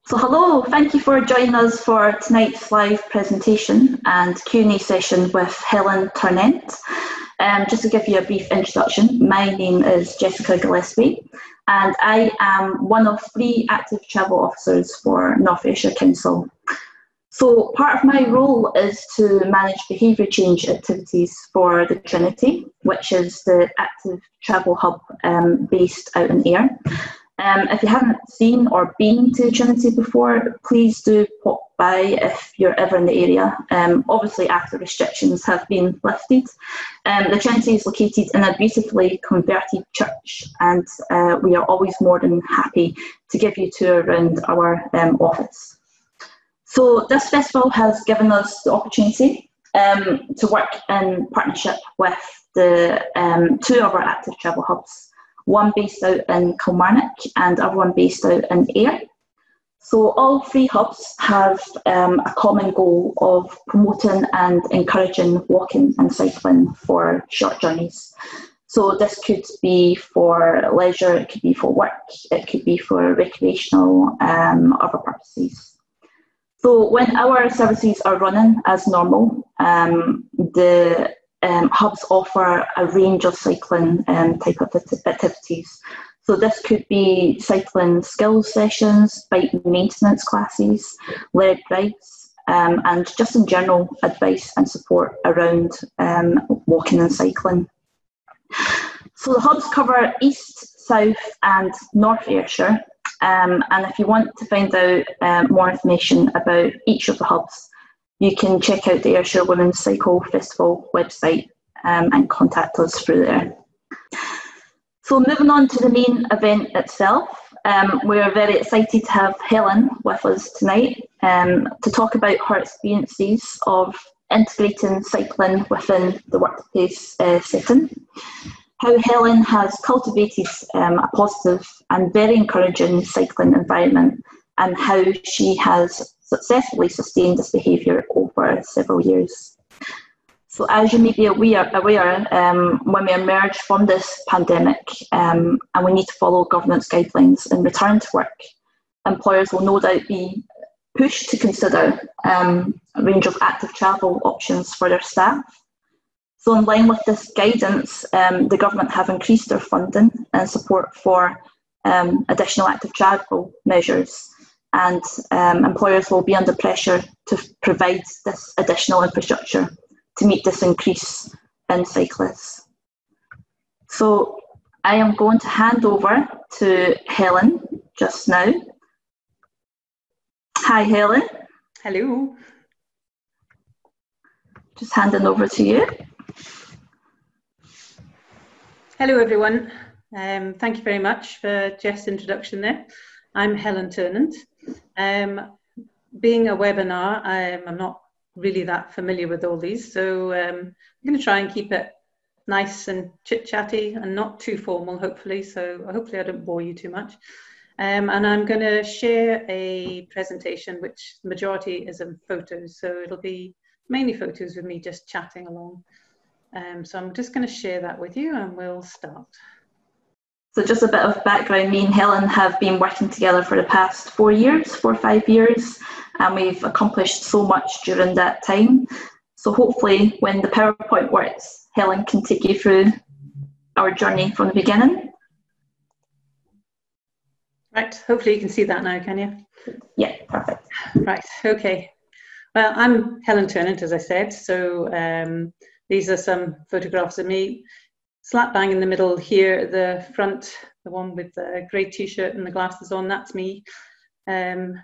So hello, thank you for joining us for tonight's live presentation and Q&A session with Helen Ternent. Just to give you a brief introduction, my name is Jessica Gillespie and I am one of 3 active travel officers for North Ayrshire Council. So part of my role is to manage behaviour change activities for the Trinity, which is the active travel hub based out in Ayr. If you haven't seen or been to Trinity before, please do pop by if you're ever in the area. Obviously after restrictions have been lifted. The Trinity is located in a beautifully converted church and we are always more than happy to give you a tour around our office. So this festival has given us the opportunity to work in partnership with the 2 of our active travel hubs. One based out in Kilmarnock and other one based out in Ayr. So all 3 hubs have a common goal of promoting and encouraging walking and cycling for short journeys. So this could be for leisure, it could be for work, it could be for recreational other purposes. So when our services are running as normal, the hubs offer a range of cycling type of activities. So this could be cycling skills sessions, bike maintenance classes, led rides, and just in general advice and support around walking and cycling. So the hubs cover East, South and North Ayrshire, and if you want to find out more information about each of the hubs, you can check out the Ayrshire Women's Cycle Festival website and contact us through there. So moving on to the main event itself, we're very excited to have Helen with us tonight to talk about her experiences of integrating cycling within the workplace setting, how Helen has cultivated a positive and very encouraging cycling environment and how she has successfully sustained this behaviour over several years. So as you may be aware when we emerge from this pandemic and we need to follow government's guidelines and return to work, employers will no doubt be pushed to consider a range of active travel options for their staff. So in line with this guidance, the government have increased their funding and support for additional active travel measures. And employers will be under pressure to provide this additional infrastructure to meet this increase in cyclists. So I am going to hand over to Helen just now. Hi Helen. Hello. Just handing over to you. Hello everyone. Thank you very much for Jeff's introduction there. I'm Helen Ternent. Being a webinar, I'm not really that familiar with all these, so I'm going to try and keep it nice and chit-chatty and not too formal, hopefully, so hopefully I don't bore you too much. And I'm going to share a presentation which the majority is in photos, so it'll be mainly photos with me just chatting along. So I'm just going to share that with you and we'll start. So just a bit of background, me and Helen have been working together for the past 4 or 5 years, and we've accomplished so much during that time. So hopefully when the PowerPoint works, Helen can take you through our journey from the beginning. Right, hopefully you can see that now, can you? Yeah, perfect. Right, okay. Well, I'm Helen Ternent, as I said, so these are some photographs of me. Slap bang in the middle here at the front, the one with the grey t-shirt and the glasses on, that's me. I've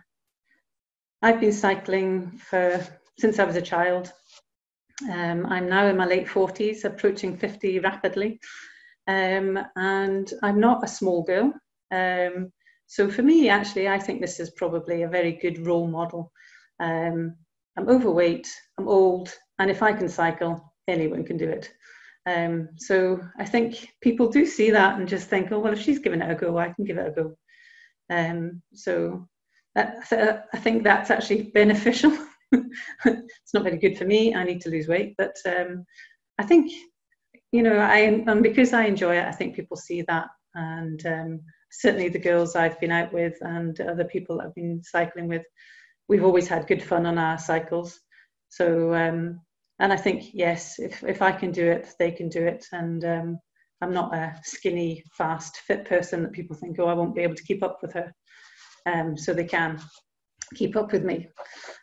been cycling since I was a child. I'm now in my late 40s, approaching 50 rapidly. And I'm not a small girl. So for me, actually, I think this is probably a very good role model. I'm overweight, I'm old, and if I can cycle, anyone can do it. So I think people do see that and just think, oh, well, if she's giving it a go, I can give it a go. So I think that's actually beneficial. It's not very good for me. I need to lose weight, but I think, you know, because I enjoy it, I think people see that, and I certainly the girls I've been out with and other people I've been cycling with, we've always had good fun on our cycles. So, and I think, yes, if I can do it, they can do it. And I'm not a skinny, fast, fit person that people think, oh, I won't be able to keep up with her. So they can keep up with me.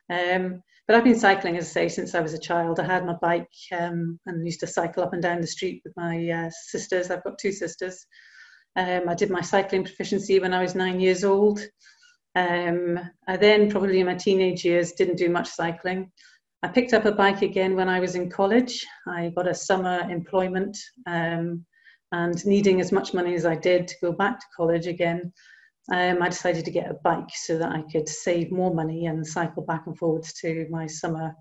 But I've been cycling, as I say, since I was a child. I had my bike and used to cycle up and down the street with my sisters. I've got 2 sisters. I did my cycling proficiency when I was 9 years old. I then, probably in my teenage years, didn't do much cycling. I picked up a bike again when I was in college. I got a summer employment and needing as much money as I did to go back to college again, I decided to get a bike so that I could save more money and cycle back and forwards to my summer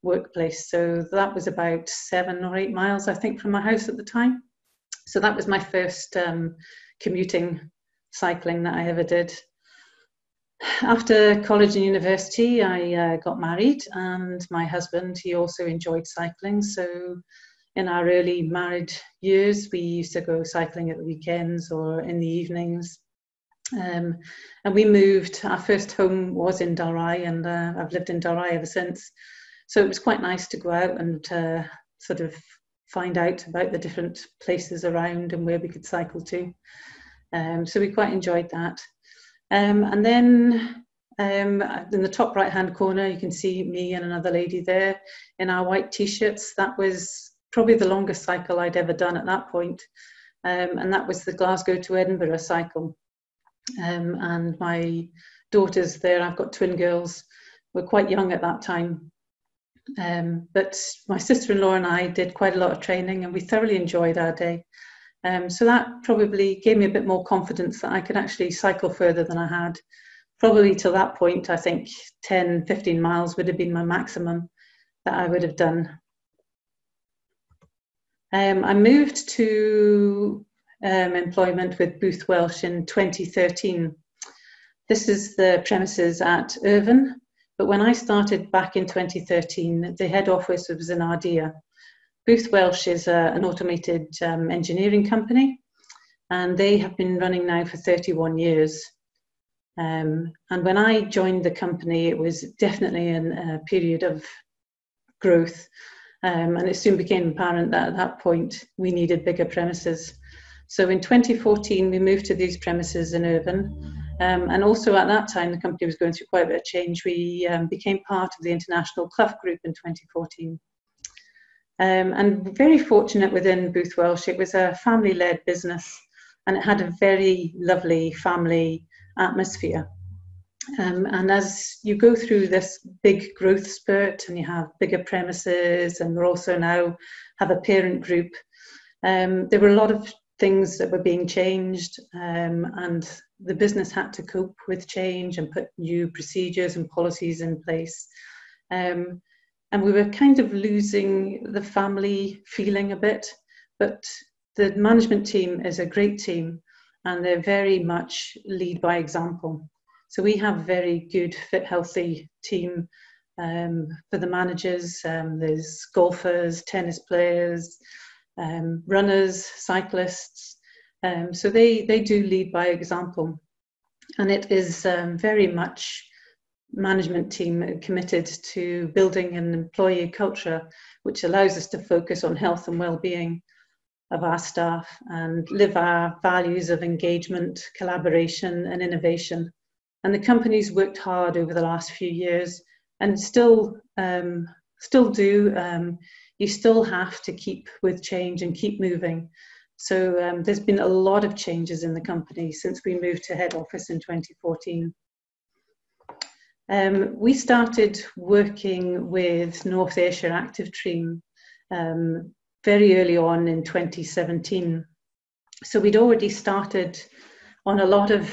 workplace. So that was about 7 or 8 miles, I think, from my house at the time. So that was my first commuting cycling that I ever did. After college and university, I got married, and my husband, he also enjoyed cycling. So in our early married years, we used to go cycling at the weekends or in the evenings. And we moved, our first home was in Dalry, and I've lived in Dalry ever since. So it was quite nice to go out and sort of find out about the different places around and where we could cycle to. So we quite enjoyed that. And then in the top right hand corner, you can see me and another lady there in our white t-shirts. That was probably the longest cycle I'd ever done at that point. And that was the Glasgow to Edinburgh cycle. And my daughters there, I've got twin girls, were quite young at that time. But my sister-in-law and I did quite a lot of training, and we thoroughly enjoyed our day. So that probably gave me a bit more confidence that I could actually cycle further than I had. Probably till that point, I think 10, 15 miles would have been my maximum that I would have done. I moved to employment with Booth Welsh in 2013. This is the premises at Irvine, but when I started back in 2013, the head office was in Ayrshire. Booth Welsh is an automated engineering company, and they have been running now for 31 years. And when I joined the company, it was definitely in a period of growth, and it soon became apparent that at that point we needed bigger premises. So in 2014, we moved to these premises in Irvine, and also at that time the company was going through quite a bit of change. We became part of the International Clough Group in 2014. And very fortunate within Booth Welsh, it was a family-led business, and it had a very lovely family atmosphere. And as you go through this big growth spurt and you have bigger premises, and we also now have a parent group, there were a lot of things that were being changed, and the business had to cope with change and put new procedures and policies in place. And we were kind of losing the family feeling a bit, but the management team is a great team, and they're very much lead by example. So we have a very good, fit, healthy team for the managers. There's golfers, tennis players, runners, cyclists. So they do lead by example. And it is very much management team committed to building an employee culture which allows us to focus on health and well-being of our staff and live our values of engagement, collaboration and innovation. And the company's worked hard over the last few years and still do. You still have to keep with change and keep moving. So there's been a lot of changes in the company since we moved to head office in 2014. We started working with North Ayrshire Active Team very early on in 2017. So we'd already started on a lot of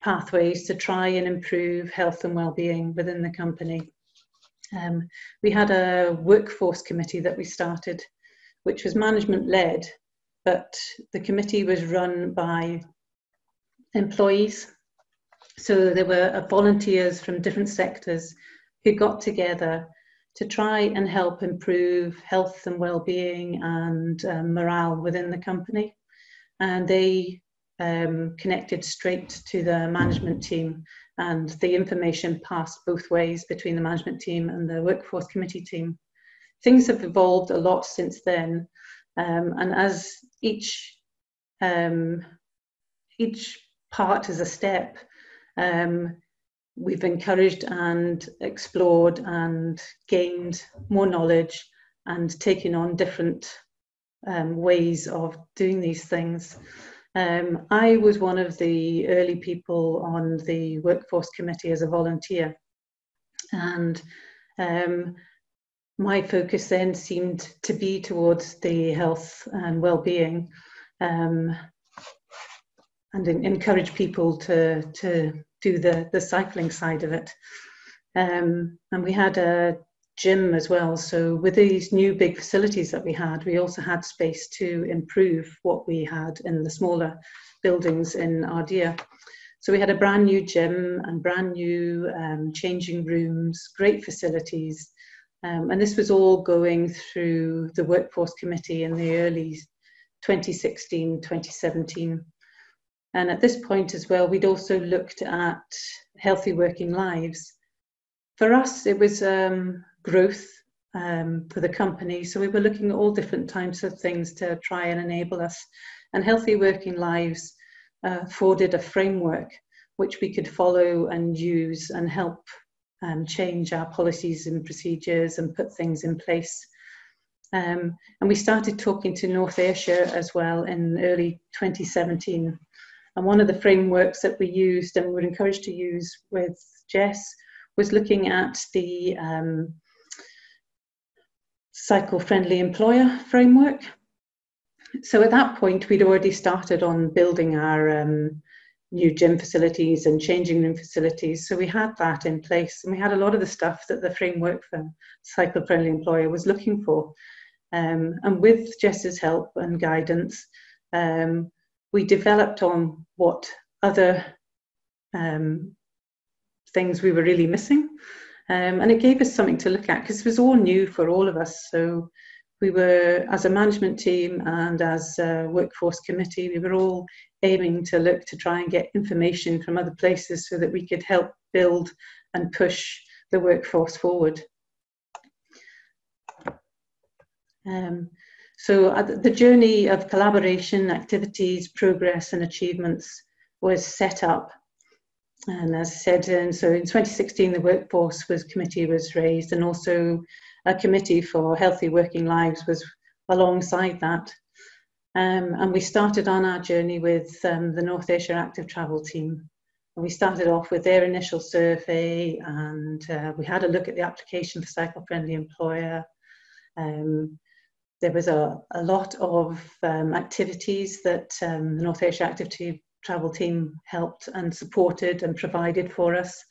pathways to try and improve health and well-being within the company. We had a workforce committee that we started, which was management-led, but the committee was run by employees. So there were volunteers from different sectors who got together to try and help improve health and well-being and morale within the company. And they connected straight to the management team, and the information passed both ways between the management team and the workforce committee team. Things have evolved a lot since then, and as each part is a step, we've encouraged and explored and gained more knowledge and taken on different ways of doing these things. I was one of the early people on the workforce committee as a volunteer, and my focus then seemed to be towards the health and well-being, and encourage people to do the cycling side of it. And we had a gym as well, so with these new big facilities that we had, we also had space to improve what we had in the smaller buildings in Ayrshire. So we had a brand new gym and brand new changing rooms, great facilities, and this was all going through the workforce committee in the early 2016, 2017. And at this point as well, we'd also looked at healthy working lives. For us, it was growth for the company. So we were looking at all different types of things to try and enable us. And healthy working lives afforded a framework which we could follow and use and help change our policies and procedures and put things in place. And we started talking to North Ayrshire as well in early 2017. And one of the frameworks that we used and were encouraged to use with Jess was looking at the cycle-friendly employer framework. So at that point, we'd already started on building our new gym facilities and changing room facilities. So we had that in place, and we had a lot of the stuff that the framework for cycle-friendly employer was looking for. And with Jess's help and guidance, we developed on what other things we were really missing. And it gave us something to look at, because it was all new for all of us. So we were, as a management team and as a workforce committee, we were all aiming to look to try and get information from other places so that we could help build and push the workforce forward. So the journey of collaboration, activities, progress and achievements was set up. And as I said, so in 2016, the workforce committee was raised, and also a committee for healthy working lives was alongside that. And we started on our journey with the North Ayrshire Active Travel team. And we started off with their initial survey, and we had a look at the application for cycle-friendly employer. There was a lot of activities that the North Ayrshire Active Travel team helped and supported and provided for us.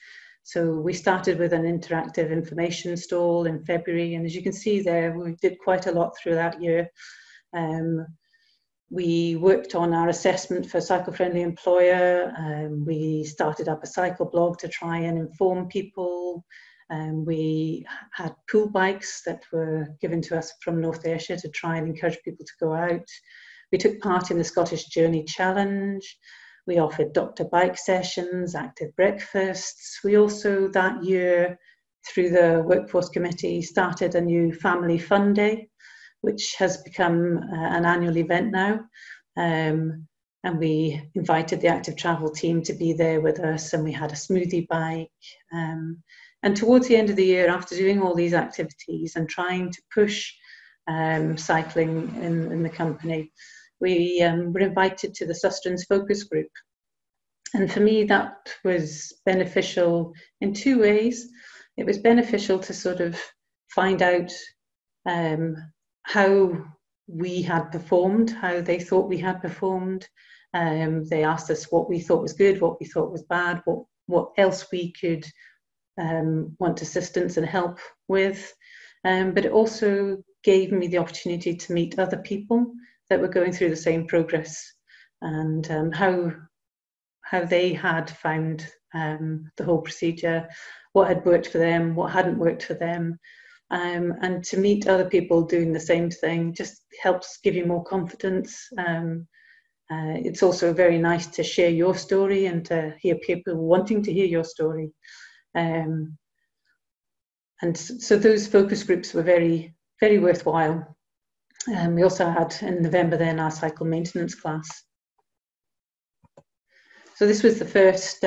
So we started with an interactive information stall in February, and as you can see there, we did quite a lot through that year. We worked on our assessment for cycle-friendly employer. We started up a cycle blog to try and inform people. We had pool bikes that were given to us from North Ayrshire to try and encourage people to go out. We took part in the Scottish Journey Challenge. We offered doctor bike sessions, active breakfasts. We also that year, through the Workforce Committee, started a new Family Fun Day, which has become an annual event now. And we invited the Active Travel team to be there with us, and we had a smoothie bike. And towards the end of the year, after doing all these activities and trying to push cycling in the company, we were invited to the Sustenance Focus Group. And for me, that was beneficial in two ways. It was beneficial to sort of find out how we had performed, how they thought we had performed. They asked us what we thought was good, what we thought was bad, what else we could want assistance and help with. But it also gave me the opportunity to meet other people that were going through the same progress, and how they had found the whole procedure, what had worked for them, what hadn't worked for them. And to meet other people doing the same thing just helps give you more confidence. It's also very nice to share your story and to hear people wanting to hear your story. And so those focus groups were very, very worthwhile. We also had in November then our cycle maintenance class. So this was the first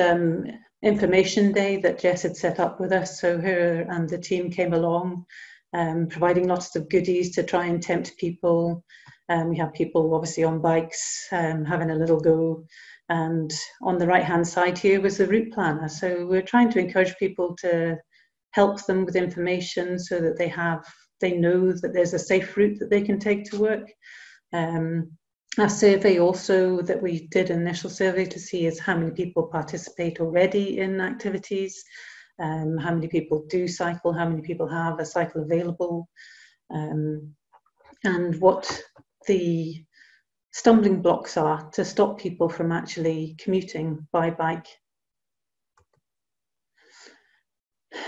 information day that Jess had set up with us. So her and the team came along, providing lots of goodies to try and tempt people. We have people obviously on bikes having a little go. And on the right-hand side here was the route planner. So we're trying to encourage people to help them with information so that they know that there's a safe route that they can take to work. Our survey also that we did, an initial survey to see is how many people participate already in activities, how many people do cycle, how many people have a cycle available, and what the stumbling blocks are to stop people from actually commuting by bike.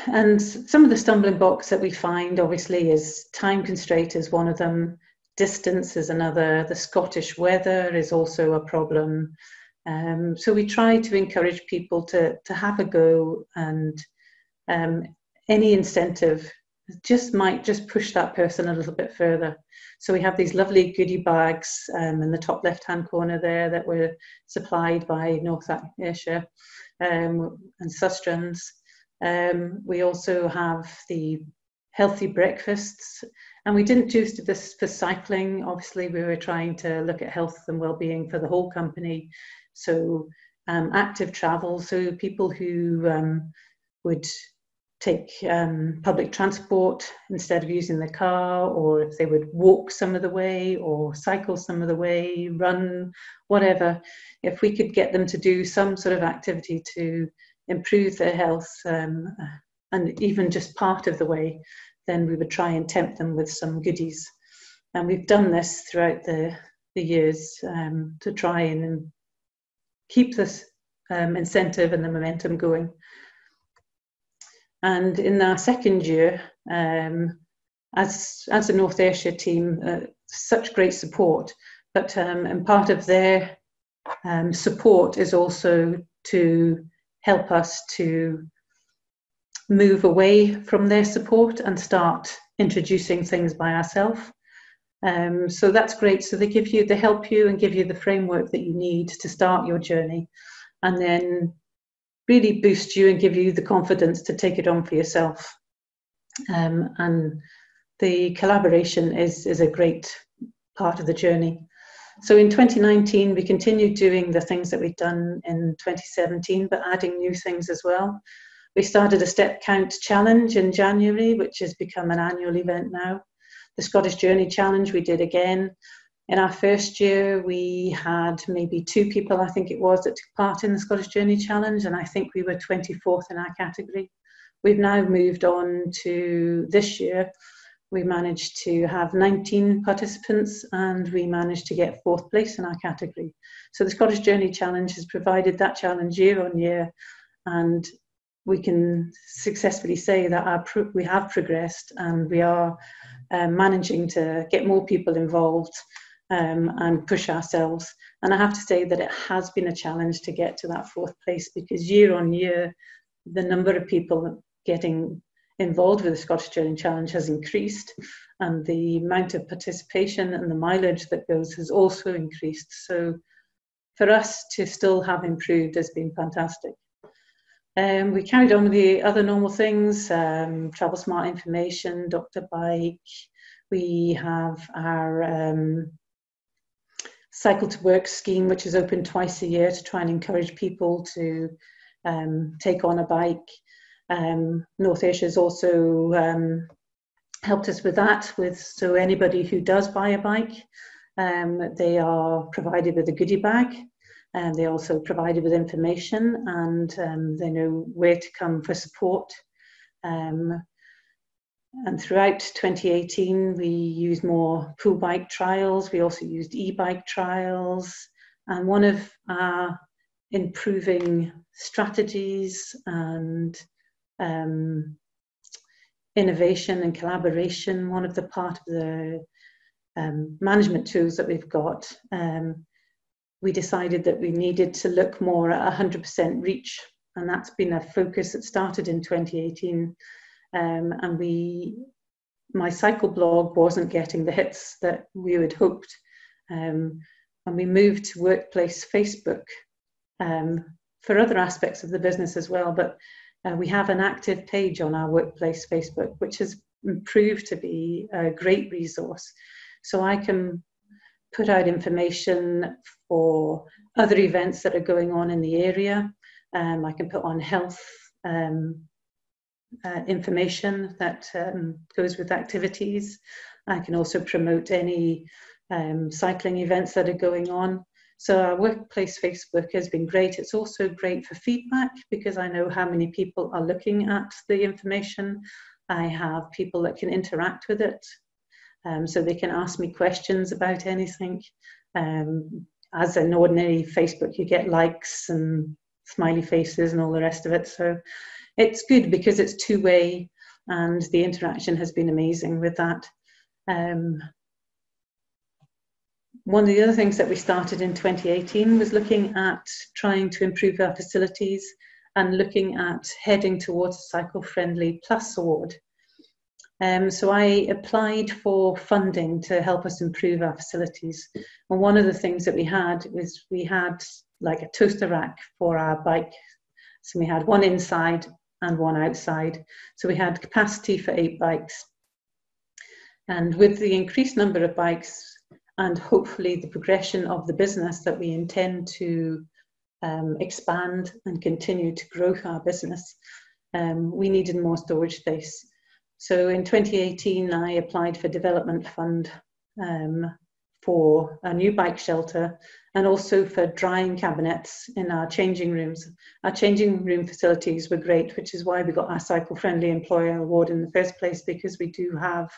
And some of the stumbling blocks that we find obviously is time constraint is one of them, distance is another, the Scottish weather is also a problem. So we try to encourage people to have a go, and any incentive might just push that person a little bit further. So we have these lovely goodie bags in the top left-hand corner there that were supplied by North Ayrshire and Sustrans. We also have the healthy breakfasts, and we didn't do this for cycling. Obviously, we were trying to look at health and well-being for the whole company. So active travel, so people who would take public transport instead of using the car, or if they would walk some of the way or cycle some of the way, run, whatever. If we could get them to do some sort of activity to improve their health, and even just part of the way, then we would try and tempt them with some goodies. And we've done this throughout the years to try and keep this incentive and the momentum going. And in our second year, as a North Ayrshire team, such great support, but and part of their support is also to help us to move away from their support and start introducing things by ourselves. So that's great. So they help you and give you the framework that you need to start your journey, and then really boost you and give you the confidence to take it on for yourself. And the collaboration is a great part of the journey. So in 2019, we continued doing the things that we'd done in 2017, but adding new things as well. We started a step count challenge in January, which has become an annual event now. The Scottish Journey Challenge we did again. In our first year, we had maybe 2 people, I think it was, that took part in the Scottish Journey Challenge, and I think we were 24th in our category. We've now moved on to this year. We managed to have 19 participants, and we managed to get 4th place in our category. So the Scottish Journey Challenge has provided that challenge year on year, and we can successfully say that we have progressed, and we are managing to get more people involved and push ourselves. And I have to say that it has been a challenge to get to that 4th place, because year on year, the number of people getting involved with the Scottish Journey Challenge has increased, and the amount of participation and the mileage that goes has also increased. So for us to still have improved has been fantastic. We carried on with the other normal things, travel smart information, Dr. Bike. We have our cycle to work scheme, which is open twice a year to try and encourage people to take on a bike. North Ayrshire has also helped us with that. So anybody who does buy a bike, they are provided with a goodie bag, and they also provided with information, and they know where to come for support. And throughout 2018, we used more pool bike trials. We also used e-bike trials. And one of our improving strategies and innovation and collaboration, one of the part of the management tools that we've got we decided that we needed to look more at 100% reach, and that's been a focus that started in 2018. And my cycle blog wasn't getting the hits that we had hoped, and we moved to workplace Facebook for other aspects of the business as well. But we have an active page on our workplace Facebook, which has proved to be a great resource. So I can put out information for other events that are going on in the area. I can put on health information that goes with activities. I can also promote any cycling events that are going on. So our workplace Facebook has been great. It's also great for feedback because I know how many people are looking at the information. I have people that can interact with it. So they can ask me questions about anything. As an ordinary Facebook, you get likes and smiley faces and all the rest of it. So it's good because it's two-way, and the interaction has been amazing with that. One of the other things that we started in 2018 was looking at trying to improve our facilities and looking at heading towards a cycle-friendly plus award. So I applied for funding to help us improve our facilities. And one of the things that we had was we had like a toaster rack for our bike. So we had one inside and one outside. So we had capacity for 8 bikes. And with the increased number of bikes and hopefully the progression of the business that we intend to expand and continue to grow our business, we needed more storage space. So in 2018, I applied for development fund for a new bike shelter and also for drying cabinets in our changing rooms. Our changing room facilities were great, which is why we got our Cycle Friendly Employer Award in the first place, because we do have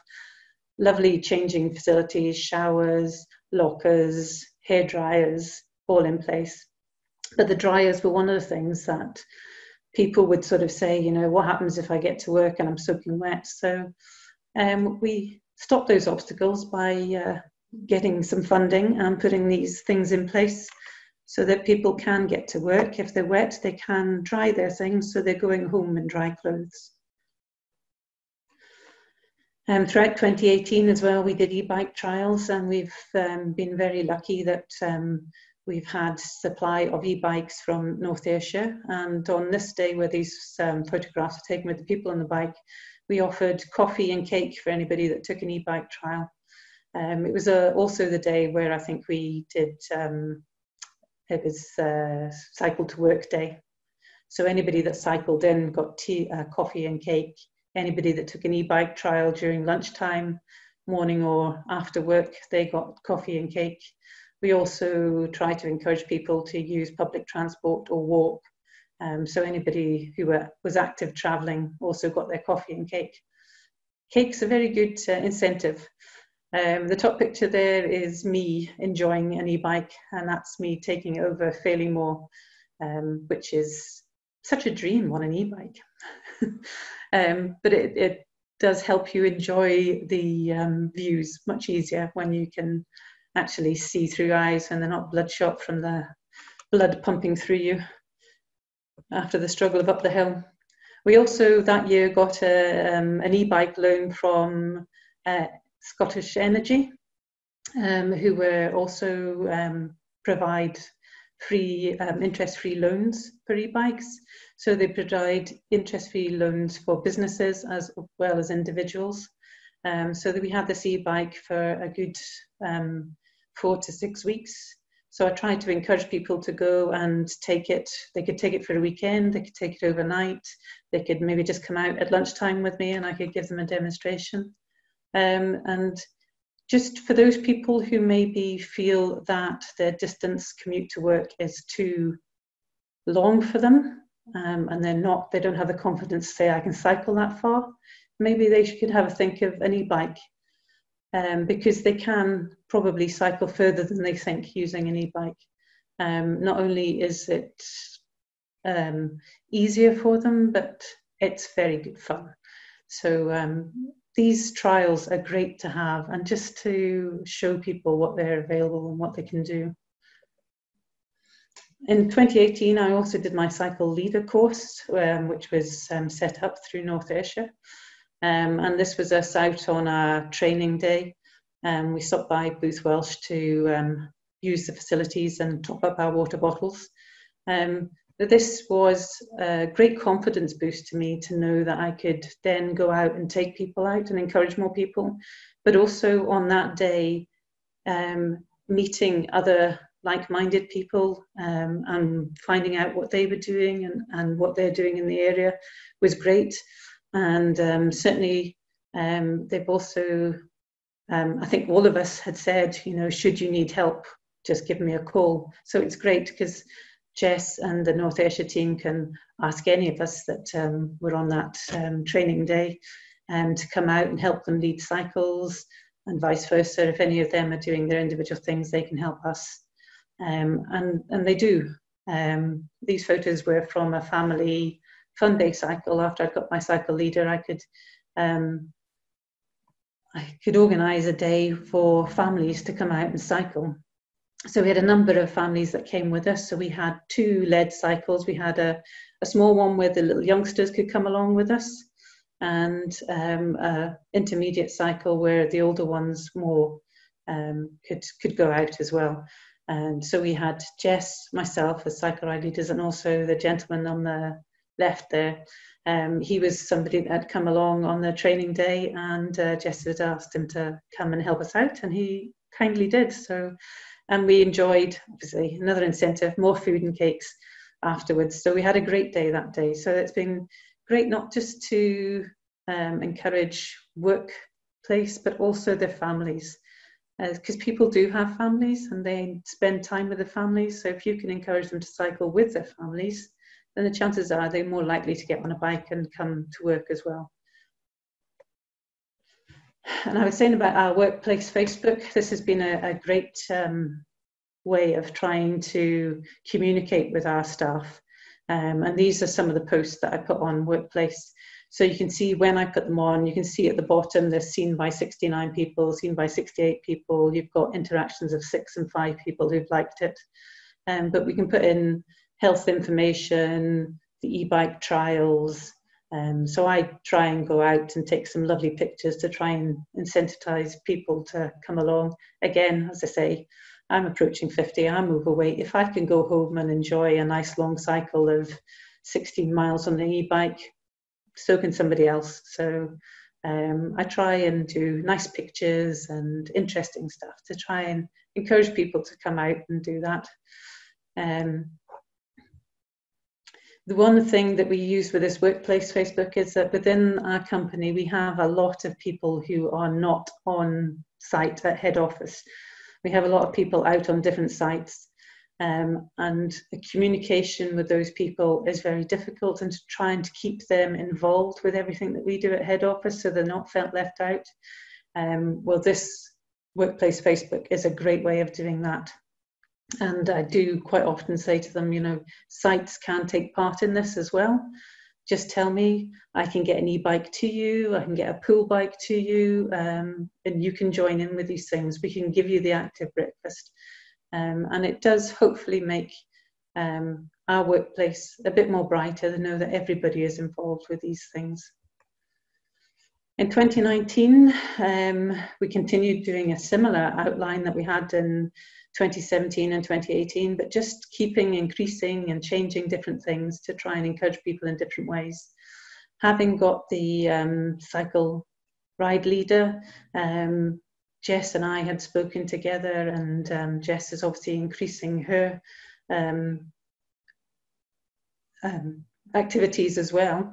lovely changing facilities, showers, lockers, hair dryers, all in place. But the dryers were one of the things that people would sort of say, you know, what happens if I get to work and I'm soaking wet? So we stopped those obstacles by getting some funding and putting these things in place so that people can get to work. If they're wet, they can dry their things, so they're going home in dry clothes. Throughout 2018 as well, we did e-bike trials, and we've been very lucky that we've had supply of e-bikes from North Ayrshire. And on this day where these photographs are taken with the people on the bike, we offered coffee and cake for anybody that took an e-bike trial. It was also the day where I think we did, it was Cycle to Work Day. So anybody that cycled in got tea, coffee and cake. Anybody that took an e-bike trial during lunchtime, morning or after work, they got coffee and cake. We also try to encourage people to use public transport or walk. So anybody who was active travelling also got their coffee and cake. Cake's a very good incentive. The top picture there is me enjoying an e-bike, and that's me taking over Fairley-Moor, which is such a dream on an e-bike. But it does help you enjoy the views much easier when you can actually see through eyes and they're not bloodshot from the blood pumping through you after the struggle of up the hill. We also that year got an e-bike loan from Scottish Energy, who were also provide free interest-free loans for e-bikes. So they provide interest-free loans for businesses as well as individuals. So that we had this e-bike for a good 4 to 6 weeks. So I tried to encourage people to go and take it. They could take it for a weekend, they could take it overnight, they could maybe just come out at lunchtime with me and I could give them a demonstration. And just for those people who maybe feel that their distance commute to work is too long for them, and they don't have the confidence to say I can cycle that far, maybe they could have a think of an e-bike, because they can probably cycle further than they think using an e-bike. Not only is it easier for them, but it's very good fun. So these trials are great to have, and just to show people what they're available and what they can do. In 2018, I also did my cycle leader course, which was set up through North Ayrshire. And this was us out on a training day. We stopped by Booth Welsh to use the facilities and top up our water bottles. But this was a great confidence boost to me to know that I could then go out and take people out and encourage more people. But also on that day, meeting other like-minded people and finding out what they were doing and what they're doing in the area was great. And certainly they've also, I think all of us had said, you know, should you need help, just give me a call. So it's great because Jess and the North Ayrshire team can ask any of us that were on that training day to come out and help them lead cycles, and vice versa. If any of them are doing their individual things, they can help us. And they do. These photos were from a family fun day cycle. After I got my cycle leader, I could organise a day for families to come out and cycle. So we had a number of families that came with us. So we had 2 lead cycles. We had a small one where the little youngsters could come along with us, and an intermediate cycle where the older ones more could go out as well. And so we had Jess, myself as cycle ride leaders, and also the gentleman on the left there. He was somebody that had come along on the training day, and Jess had asked him to come and help us out, and he kindly did. So, and we enjoyed, obviously, another incentive, more food and cakes afterwards. So we had a great day that day. So it's been great not just to encourage workplace, but also their families. Because people do have families and they spend time with their families. So if you can encourage them to cycle with their families, then the chances are they're more likely to get on a bike and come to work as well. And I was saying about our workplace Facebook, this has been a great way of trying to communicate with our staff. And these are some of the posts that I put on workplace. So you can see when I put them on, you can see at the bottom, they're seen by 69 people, seen by 68 people. You've got interactions of 6 and 5 people who've liked it. But we can put in health information, the e-bike trials. So I try and go out and take some lovely pictures to try and incentivize people to come along. Again, as I say, I'm approaching 50, I'm overweight. If I can go home and enjoy a nice long cycle of 16 miles on the e-bike, so can somebody else. So I try and do nice pictures and interesting stuff to try and encourage people to come out and do that. The one thing that we use with this workplace Facebook is that within our company, we have a lot of people who are not on site at head office. We have a lot of people out on different sites, and the communication with those people is very difficult, and trying to keep them involved with everything that we do at head office so they're not felt left out. Well, this workplace Facebook is a great way of doing that. And I do quite often say to them, you know, sites can take part in this as well. Just tell me, I can get an e-bike to you, I can get a pool bike to you, and you can join in with these things. We can give you the active breakfast. And it does hopefully make our workplace a bit more brighter to know that everybody is involved with these things. In 2019, we continued doing a similar outline that we had in 2017 and 2018, but just keeping increasing and changing different things to try and encourage people in different ways. Having got the cycle ride leader, Jess and I had spoken together, and Jess is obviously increasing her activities as well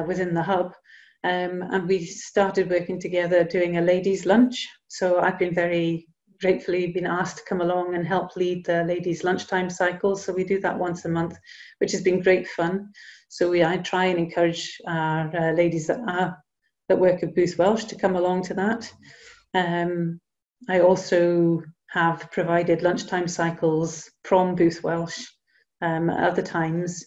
within the hub. And we started working together doing a ladies' lunch. So I've been very gratefully been asked to come along and help lead the ladies' lunchtime cycles. So we do that once a month, which has been great fun. So I try and encourage our ladies that work at Booth Welsh to come along to that. I also have provided lunchtime cycles from Booth Welsh at other times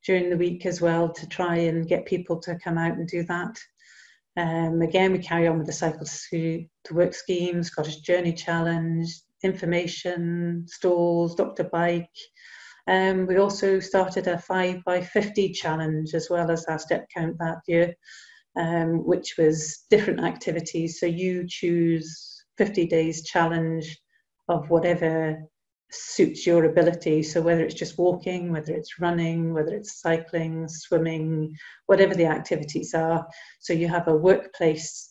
during the week as well, to try and get people to come out and do that. Again, we carry on with the Cycle to Work scheme, Scottish Journey Challenge, information, stalls, Dr. Bike, We also started a 5x50 challenge as well as our step count that year, which was different activities. So you choose 50 days challenge of whatever suits your ability. So whether it's just walking, whether it's running, whether it's cycling, swimming, whatever the activities are. So you have a workplace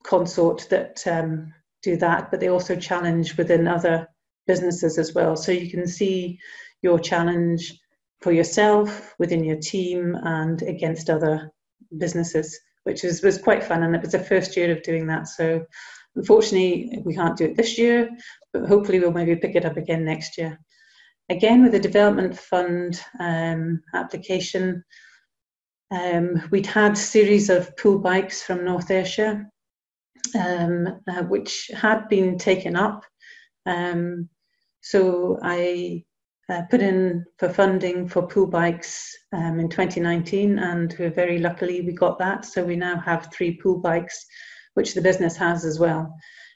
consort that do that, but they also challenge within other businesses as well. So you can see your challenge for yourself, within your team, and against other businesses, which was quite fun. And it was the first year of doing that. So unfortunately, we can't do it this year, but hopefully we'll maybe pick it up again next year. Again, with the development fund application, we'd had series of pool bikes from North Ayrshire, which had been taken up. So I put in for funding for pool bikes in 2019, and we're very luckily we got that. So we now have 3 pool bikes, which the business has as well.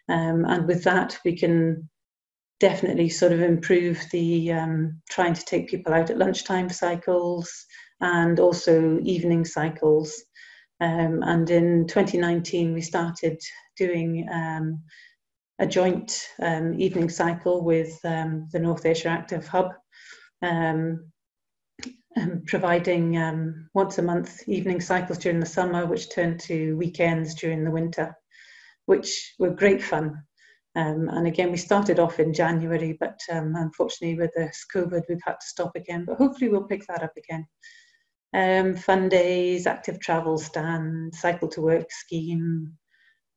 And with that, we can definitely sort of improve the trying to take people out at lunchtime cycles and also evening cycles. And in 2019, we started doing a joint evening cycle with the North Ayrshire Active Hub, providing once a month evening cycles during the summer, which turned to weekends during the winter, which were great fun. And again, we started off in January, but unfortunately with this COVID, we've had to stop again, but hopefully we'll pick that up again. Fun days, active travel stand, cycle to work scheme,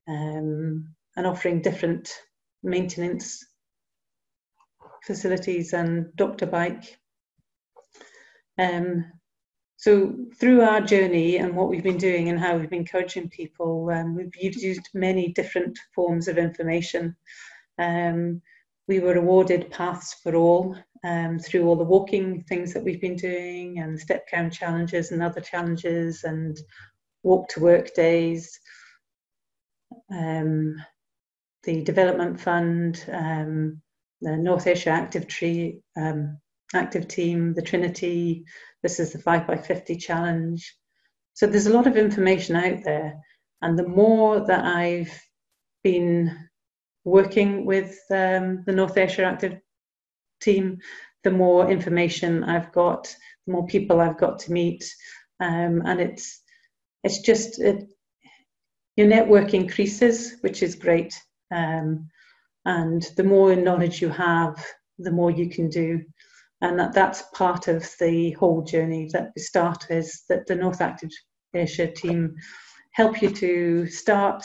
and offering different maintenance facilities and doctor bike. So through our journey and what we've been doing and how we've been coaching people, we've used many different forms of information. We were awarded Paths for All through all the walking things that we've been doing, and step count challenges and other challenges, and walk to work days. The Development Fund, the North Ayrshire Active Team, the Trinity. This is the 5x50 challenge. So there's a lot of information out there, and the more that I've been working with the North Ayrshire Active Team, the more information I've got, the more people I've got to meet, and it's just your network increases, which is great, and the more knowledge you have, the more you can do. And that's part of the whole journey that we start, is that the North Active Ayrshire team help you to start.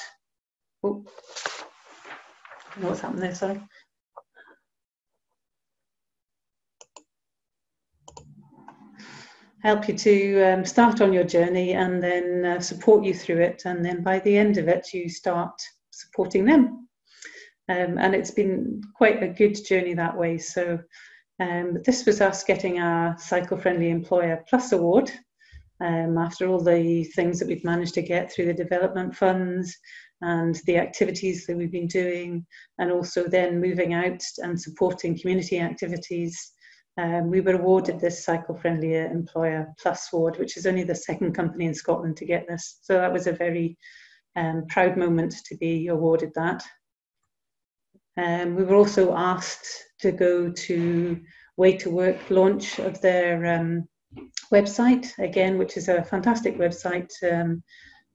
Oh, I don't know what's happened there, sorry. Help you to start on your journey, and then support you through it. And then by the end of it, you start supporting them. And it's been quite a good journey that way. So this was us getting our Cycle Friendly Employer Plus award, after all the things that we've managed to get through the development funds and the activities that we've been doing, and also then moving out and supporting community activities. We were awarded this Cycle Friendly Employer Plus award, which is only the 2nd company in Scotland to get this. So that was a very proud moment to be awarded that. We were also asked to go to Way to Work launch of their website, again, which is a fantastic website,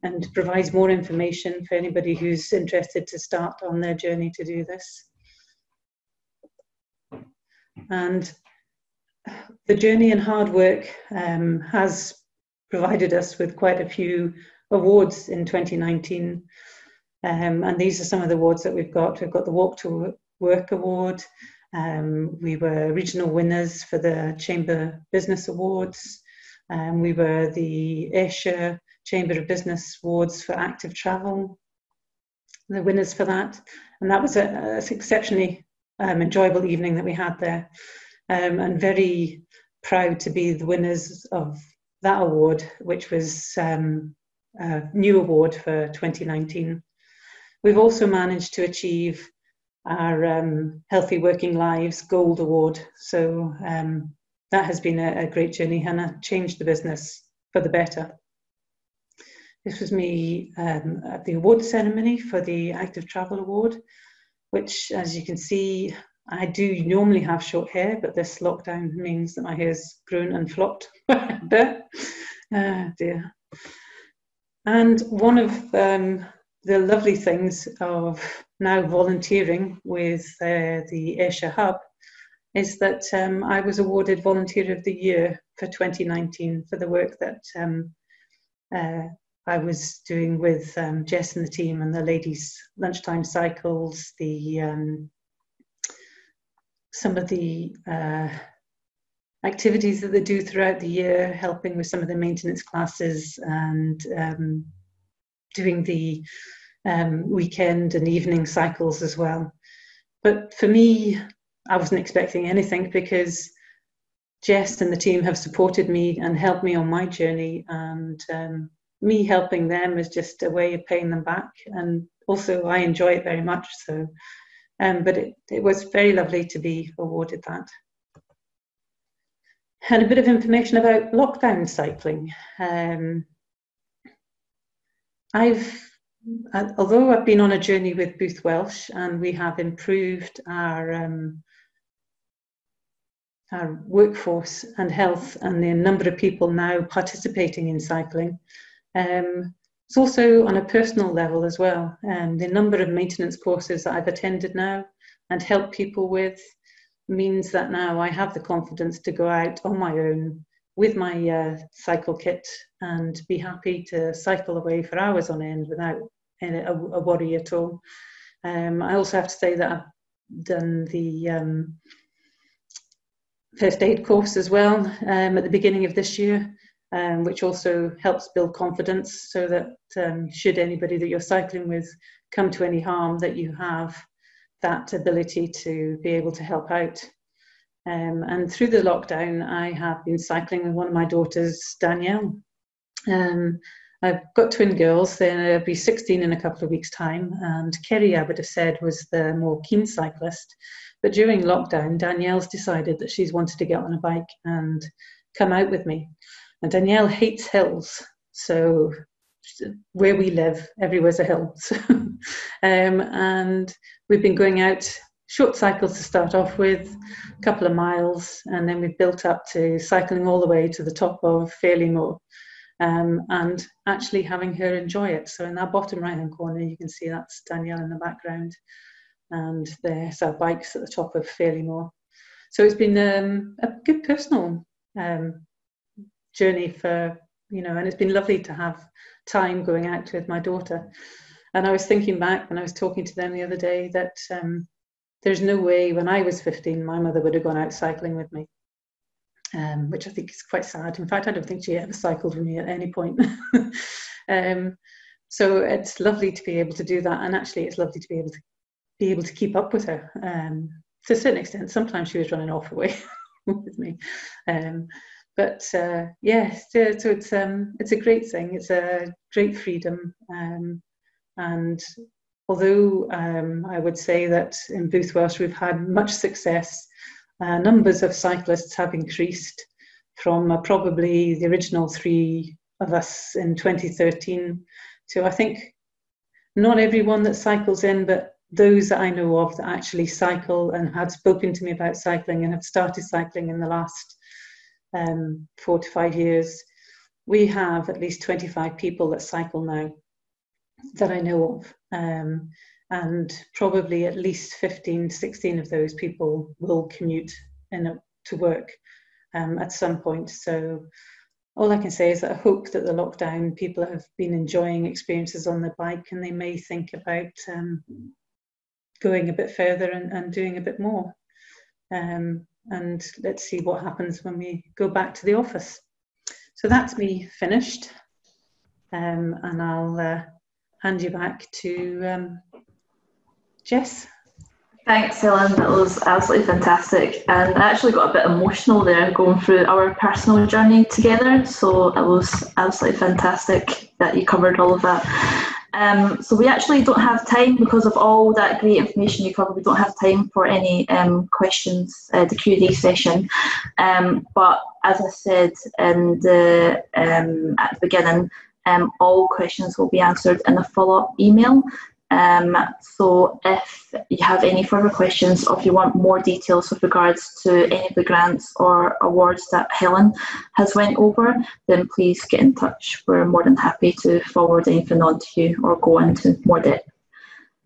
and provides more information for anybody who's interested to start on their journey to do this. And the journey and hard work has provided us with quite a few awards in 2019. And these are some of the awards that we've got. We've got the Walk to Work Award. We were regional winners for the Chamber Business Awards. We were the Ayrshire Chamber of Business Awards for Active Travel, the winners for that. And that was an exceptionally enjoyable evening that we had there. And very proud to be the winners of that award, which was a new award for 2019. We've also managed to achieve our Healthy Working Lives Gold Award. So that has been a great journey, and changed the business for the better. This was me at the award ceremony for the Active Travel Award, which, as you can see, I do normally have short hair, but this lockdown means that my hair's grown and flopped a bit. Dear. And one of the lovely things of now volunteering with the Ayrshire Hub is that I was awarded Volunteer of the Year for 2019 for the work that I was doing with Jess and the team, and the ladies' lunchtime cycles, some of the activities that they do throughout the year, helping with some of the maintenance classes, and doing the weekend and evening cycles as well. But for me, I wasn't expecting anything, because Jess and the team have supported me and helped me on my journey, and me helping them is just a way of paying them back, and also I enjoy it very much. So but it was very lovely to be awarded that. And a bit of information about lockdown cycling. Although I've been on a journey with Booth Welsh, and we have improved our workforce and health, and the number of people now participating in cycling, it's also on a personal level as well. The number of maintenance courses that I've attended now and helped people with means that now I have the confidence to go out on my own with my cycle kit and be happy to cycle away for hours on end without a worry at all. I also have to say that I've done the first aid course as well at the beginning of this year, which also helps build confidence, so that should anybody that you're cycling with come to any harm, that you have that ability to be able to help out. And through the lockdown, I have been cycling with one of my daughters, Danielle. I've got twin girls, they'll be 16 in a couple of weeks' time, and Kerry, I would have said, was the more keen cyclist. But during lockdown, Danielle's decided that she's wanted to get on a bike and come out with me. And Danielle hates hills, so where we live, everywhere's a hill. So, and we've been going out short cycles to start off with, a couple of miles, and then we've built up to cycling all the way to the top of Fairley-Moor, and actually having her enjoy it. So in that bottom right-hand corner, you can see that's Danielle in the background, and there's our bikes at the top of Fairley-Moor. So it's been a good personal journey for, and it's been lovely to have time going out with my daughter. And I was thinking back when I was talking to them the other day that there's no way when I was 15 my mother would have gone out cycling with me, which I think is quite sad. In fact, I don't think she ever cycled with me at any point. So it's lovely to be able to do that, and actually it's lovely to be able to keep up with her to a certain extent. Sometimes she was running off away with me. But yeah, so it's a great thing. It's a great freedom, and although I would say that in Booth Welsh we've had much success, numbers of cyclists have increased from probably the original 3 of us in 2013 to, I think, not everyone that cycles in, but those that I know of that actually cycle and had spoken to me about cycling and have started cycling in the last 4 to 5 years. We have at least 25 people that cycle now that I know of, and probably at least 15, 16 of those people will commute to work at some point. So all I can say is that I hope that the lockdown people have been enjoying experiences on the bike, and they may think about going a bit further and doing a bit more. And let's see what happens when we go back to the office. So that's me finished, and I'll hand you back to Jess. Thanks, Helen. That was absolutely fantastic, and I actually got a bit emotional there going through our personal journey together. So it was absolutely fantastic that you covered all of that. So we actually don't have time because of all that great information you covered. We don't have time for any questions, the Q&A session. But as I said in at the beginning, all questions will be answered in a follow-up email. So if you have any further questions, or if you want more details with regards to any of the grants or awards that Helen has went over, then please get in touch. We're more than happy to forward anything on to you or go into more depth.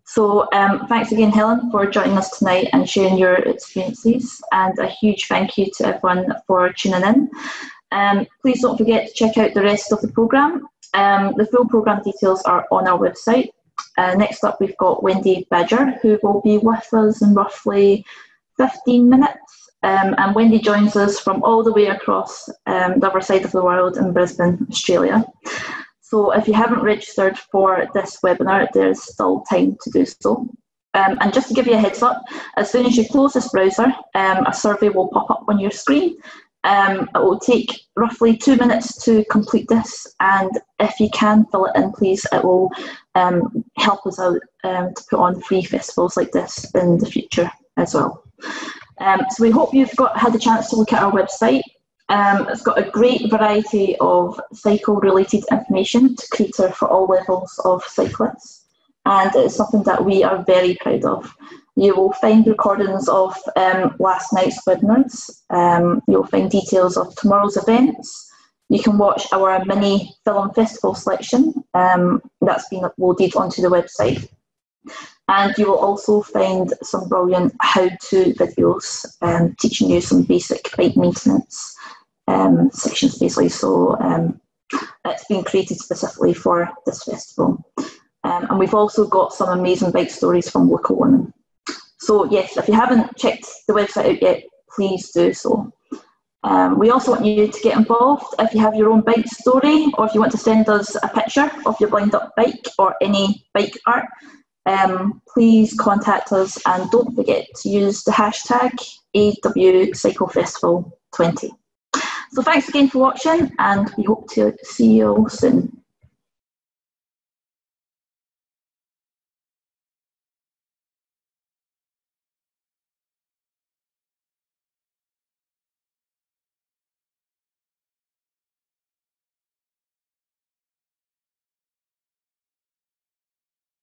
So thanks again, Helen, for joining us tonight and sharing your experiences, and a huge thank you to everyone for tuning in. Please don't forget to check out the rest of the programme. The full programme details are on our website. Next up, we've got Wendy Badger, who will be with us in roughly 15 minutes. And Wendy joins us from all the way across the other side of the world in Brisbane, Australia. So if you haven't registered for this webinar, there's still time to do so. And just to give you a heads up, as soon as you close this browser, a survey will pop up on your screen. It will take roughly 2 minutes to complete this, and if you can fill it in, please, it will help us out to put on free festivals like this in the future as well. So we hope you've had a chance to look at our website. It's got a great variety of cycle-related information to cater for all levels of cyclists, and it's something that we are very proud of. You will find recordings of last night's webinars. You'll find details of tomorrow's events. You can watch our mini film festival selection that's been uploaded onto the website. And you will also find some brilliant how-to videos teaching you some basic bike maintenance sections, basically. So it's been created specifically for this festival. And we've also got some amazing bike stories from local women. So yes, if you haven't checked the website out yet, please do so. We also want you to get involved. If you have your own bike story, or if you want to send us a picture of your blind up bike or any bike art, please contact us, and don't forget to use the hashtag AWCycleFestival20. So thanks again for watching, and we hope to see you all soon.